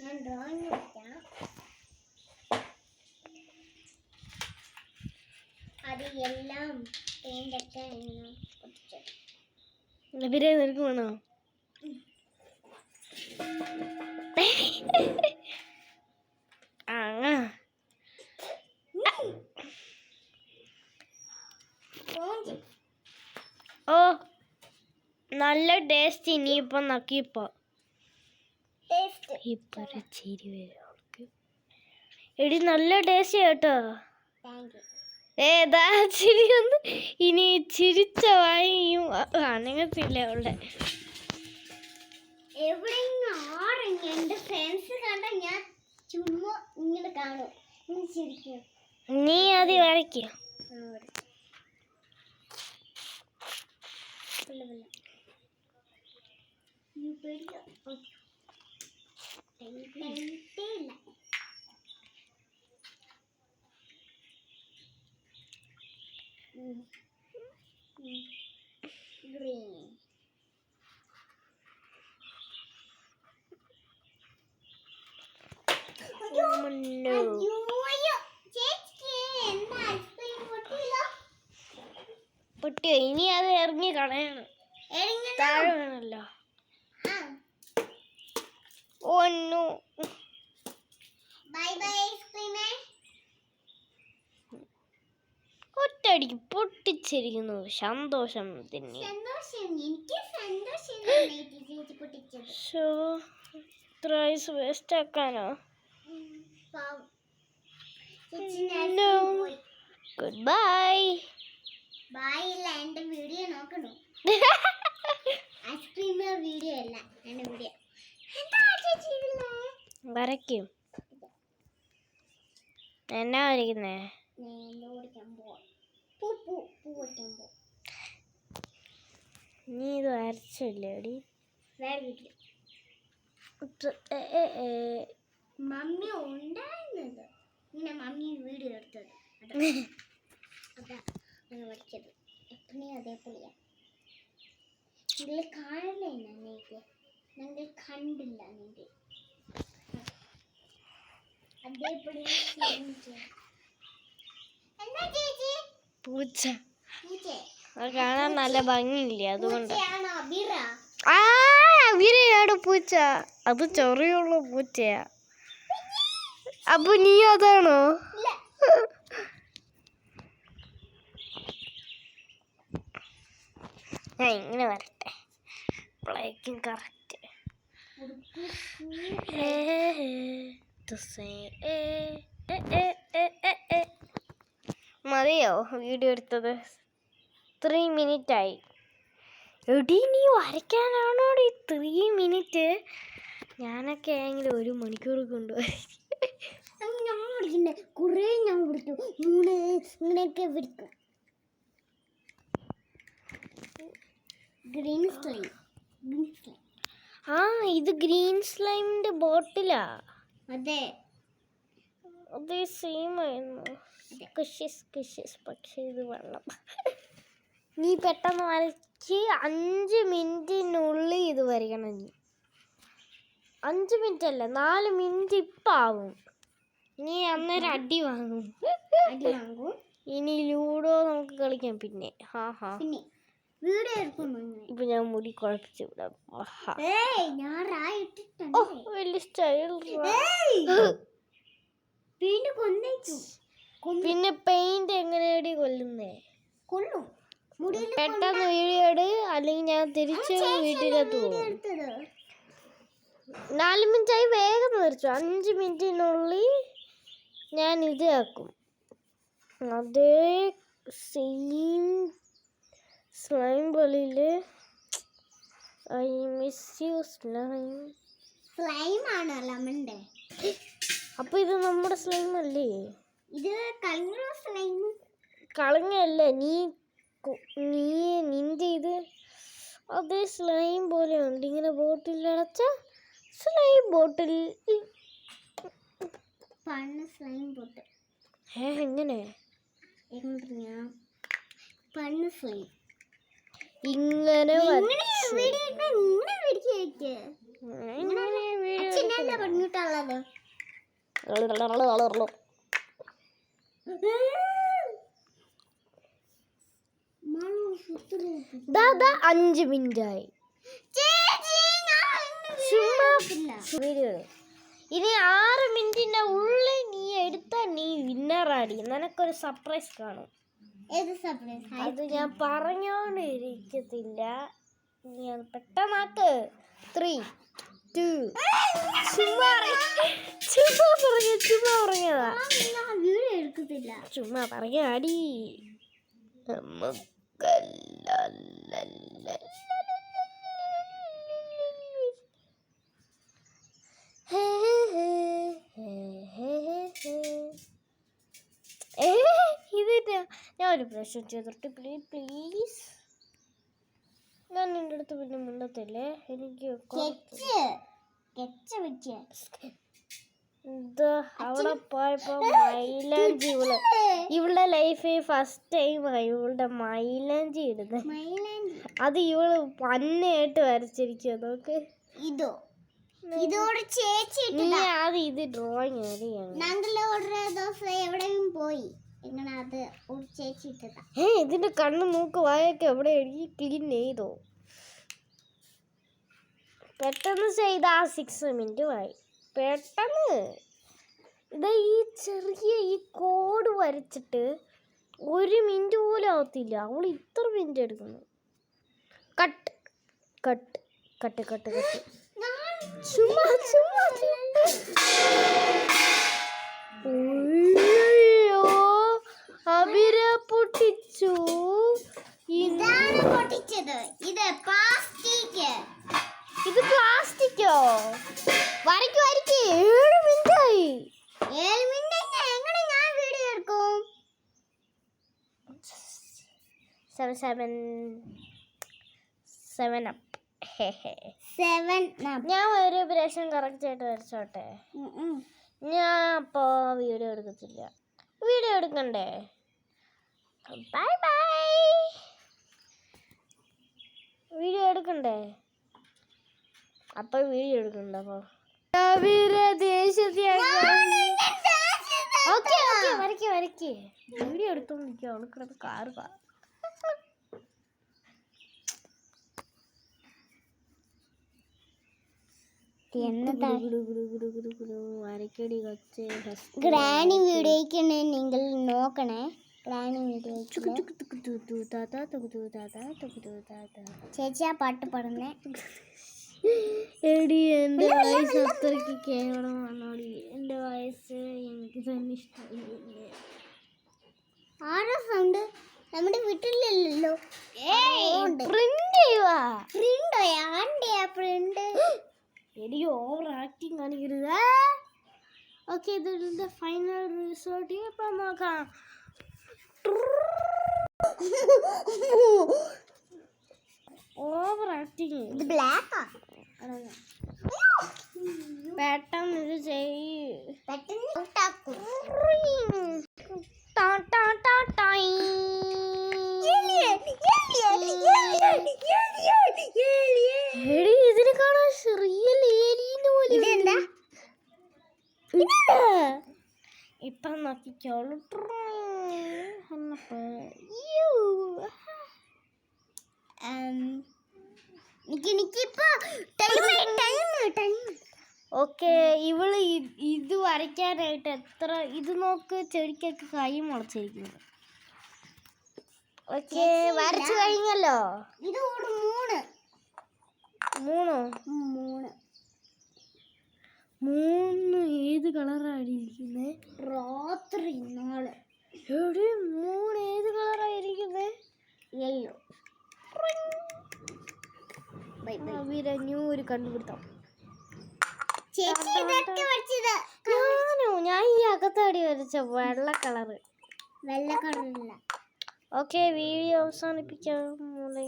ഞാൻ ഡ്രോയിങ് വരയ്ക്കാം. അത് എല്ലാം പെയിൻ്റൊക്കെ പൊട്ടിച്ചത്. ഇവരെ നിനക്ക് വേണോ? ഓ നല്ല ടേസ്റ്റ്. ഇനിയിപ്പം നക്കിപ്പോ ഇപ്പൊ ചിരി വരും അവൾക്ക്. എടി നല്ല ടേസ്റ്റ് കേട്ടോ. ഏതാ ചിരി ഒന്ന്. ഇനി ചിരിച്ച വായും അനങ്ങത്തില്ല അവളുടെ. എന്റെ ഫ്രണ്ട്സ് കണ്ട ഞാൻ ചുമ്മാ ഇങ്ങനെ കാണും. നീ അത് വരയ്ക്ക. Green. പൊട്ടിയോ? ഇനി അത് ഇറങ്ങി കളയണം. താഴെ വേണല്ലോ. ഒന്നു ഒറ്റയടിക്ക് പൊട്ടിച്ചിരിക്കുന്നു. സന്തോഷം തന്നെ. ഇത്ര ഐസ് വേസ്റ്റ് ആക്കാനോ? Good bye. എന്റെ വീഡിയോ നോക്കണോ? ഐസ്ക്രീം വീഡിയോ അല്ല, എന്റെ വീഡിയോ. വരയ്ക്കും. എന്നാ വരയ്ക്കുന്നേ? നീ ഇത് വരച്ചില്ലേടി? മമ്മി ഉണ്ടായിരുന്നത് ഇങ്ങനെ മമ്മി വീഡിയോ എടുത്തത്. വരച്ചത് എപ്പോഴും അതേപോലെയാ. നിങ്ങൾ കാണില്ല, ഞങ്ങൾ കണ്ടില്ല. നിങ്ങൾ അതേപോലെ പൂച്ച. അത് കാണാൻ നല്ല ഭംഗിയില്ലേ, അതുകൊണ്ട്. വിരയാണ് പൂച്ച. അത് ചെറിയുള്ള പൂച്ചയാ. അപ്പൊ നീ അതാണോ? ഞാൻ ഇങ്ങനെ വരട്ടെ. ബ്ലാക്കും കറക്റ്റ്. മതിയോ വീഡിയോ എടുത്തത്? 3 മിനിറ്റ് ആയി. എടി നീ വരയ്ക്കാനാണോടി 3 മിനിറ്റ്? ഞാനൊക്കെ ആണെങ്കിൽ 1 മണിക്കൂർ കൊണ്ടുപോയി. കുറേ ഞാൻ വിളിക്കും. 3 ഇങ്ങനെയൊക്കെ വിളിക്കും. Green slime. ഇത് ഗ്രീൻ സ്ലൈമിന്റെ ബോട്ടിലാ. അതെ, അതേ സെയിം ആയിരുന്നു. പക്ഷെ ഇത് വെള്ളം. നീ പെട്ടെന്ന് വരച്ച് 5 മിനിറ്റിനുള്ളിൽ ഇത് വരയ്ക്കണം. നീ 5 മിനിറ്റ് അല്ല, 4 മിനിറ്റ് ഇപ്പം ആവും. നീ അന്നേരം അടി വാങ്ങും. ഇനി ലൂഡോ നമുക്ക് കളിക്കാം. പിന്നെ ഇപ്പൊ ഞാൻ മുടി കുഴപ്പിച്ചു വിടാം. വലിയ സ്റ്റൈൽ. പിന്നെ പെയിന്റ് എങ്ങനെയാടി കൊല്ലുന്നേ? പെട്ടെന്ന് വീഡിയോ ഇട്, അല്ലെങ്കിൽ ഞാൻ തിരിച്ച് വീട്ടിലെത്തു പോകും. 4 മിനിറ്റായി, വേഗം വരച്ചു. 5 മിനിറ്റിനുള്ളിൽ ഞാൻ ഇത് ആക്കും. അതേ സെയിം സ്ലൈം പോലെ. I miss you slime. Slime ആണോ ലെമണിന്റെ? അപ്പൊ ഇത് നമ്മുടെ സ്ലൈം അല്ലേ? ഇത് കളഞ്ഞ സ്ലൈം. കളഞ്ഞല്ല, നിന്റെ ഇത് അതേ സ്ലൈം പോലെ ഉണ്ട്. ഇങ്ങനെ ബോട്ടിലടച്ച സ്ലൈം ബോട്ടിൽ. സ്ലൈം ബോട്ടിൽ എങ്ങനെ? സ്ലൈം ഇങ്ങനെ ഞാനല്ലേ പറഞ്ഞിട്ടുള്ളത്. ദാ 5 മിനിറ്റായി. വീഡിയോ ഇനി 6 മിനിറ്റിന്റെ ഉള്ളിൽ നീ എടുത്താൽ നീ വിന്നറാടി. നിനക്കൊരു സർപ്രൈസ് കാണും. ഏത് സർപ്രൈസ്? അത് ഞാൻ പറഞ്ഞോണ്ടിരിക്കത്തില്ല. നീ അത് പെട്ടെന്നാക്ക്. 3, 2 ചുമ്മാ പറഞ്ഞതാ. വീഡിയോ എടുക്കത്തില്ല. ചുമ്മാ പറയാടി. ഇതില്ല. ഞാൻ ഒരു പ്രശ്നം ചെയ്തിട്ട് പ്ലീസ്. ഞാൻ നിന്റെ അടുത്ത് പിന്നെ മിണ്ടത്തില്ലേ. എനിക്ക് അവിടെ പോയപ്പോ മൈലാഞ്ചി ഇവളുടെ ലൈഫിൽ ഫസ്റ്റ് ടൈമായി ഇവളുടെ മൈലാഞ്ചി ഇടുന്നത്. അത് ഇവള് പന്നയായിട്ട് വരച്ചിരിക്കുക. നോക്ക്. ഇതോട് ചേച്ചി നീ ആദ്യം ഇത് ഡ്രോയിങ് എവിടെയും പോയി എങ്ങനെ അത് ഒരു ചേച്ചി ഇട്ടതാ. ഇതിന്റെ കണ്ണ് മൂക്ക് വായൊക്കെ എവിടെ ക്ലീൻ ചെയ്തോ. പെട്ടെന്ന് ചെയ്താ 6 മിനിറ്റ് ആയി. പെട്ടെന്ന് ഇതാ ഈ ചെറിയ ഈ കോഡ് വരച്ചിട്ട് 1 മിനിറ്റ് പോലും ആവത്തില്ല. അവൾ ഇത്ര മിനിറ്റ് എടുക്കുന്നു. Cut cut cut cut cut. ചുമ്മാ അഭിര പൊട്ടിച്ചു. ഇതാണ് പൊട്ടിച്ചത്. ഇത് പ്ലാസ്റ്റിക്കോ? വരയ്ക്ക് 7 മിനിറ്റായി. 7 മിനിറ്റ് എങ്ങനെ ഞാൻ വീഡിയോ എടുക്കും? 7 up. 7 ഞാൻ ഒരു പ്രാവശ്യം കറക്റ്റ് ആയിട്ട് വരച്ചോട്ടെ. ഞാൻ അപ്പോ വീഡിയോ എടുക്കത്തില്ല. വീഡിയോ എടുക്കണ്ടേ? Bye bye. വീഡിയോ എടുക്കണ്ടേ? അപ്പൊ വീഡിയോ എടുക്കണ്ട. അപ്പൊ വരയ്ക്ക്. വീഡിയോ എടുത്തോണ്ടിരിക്കുക. അവൾക്കിടത്ത് കാറ് വരയ്ക്കടി കൊച്ചേ. ഗ്രാനി വീഡിയോയ്ക്ക് നിങ്ങൾ നോക്കണേ. ഗ്രാനി വീഡിയോ ചേച്ചി ആ പാട്ട് പാടുന്നേ. എടി എൻ്റെ വയസ്സ് അത്രയ്ക്ക് കേവലമാണോടി. എൻ്റെ വയസ്സ് എനിക്ക് തന്നെ ഇഷ്ടമില്ല. ആരോ സൗണ്ട് നമ്മുടെ വീട്ടിലല്ലോ. എടി ഓവർ ആക്ടിങ് കാണിക്കരുത്. ഓക്കെ, ഇതിൻ്റെ ഫൈനൽ റിസൾട്ട് ഇപ്പം നോക്കാം. Over acting. ഇത് ബ്ലാക്കാ. പെട്ടെന്ന് ഇത് ചെയ്യ്. എടി ഇതിനെ കാണാൻ റിയൽ ഏലിയന് പോലെ. ഇപ്പം നോക്കിക്കോളൂ. ഓക്കെ, ഇവള് ഇത് വരയ്ക്കാനായിട്ട് എത്ര ഇത് നോക്ക്. ചെടിക്കൊക്കെ കൈ മുളച്ചിരിക്കുന്നു. ഓക്കെ, വരച്ചു കഴിഞ്ഞല്ലോ. ഇത് 3 ഏത് കളറായിരിക്കുന്നത്? രാത്രി നാളെ എവിടെ 3 ഏത് കളറായിരിക്കുന്നത്? യെല്ലോ. ഒരു കണ്ടുപിടുത്തം. ഞാൻ ഈ അകത്തടി വരച്ച വെള്ള കളറില്ല. ഓക്കെ, വീഡിയോ അവസാനിപ്പിക്കാം മോളെ.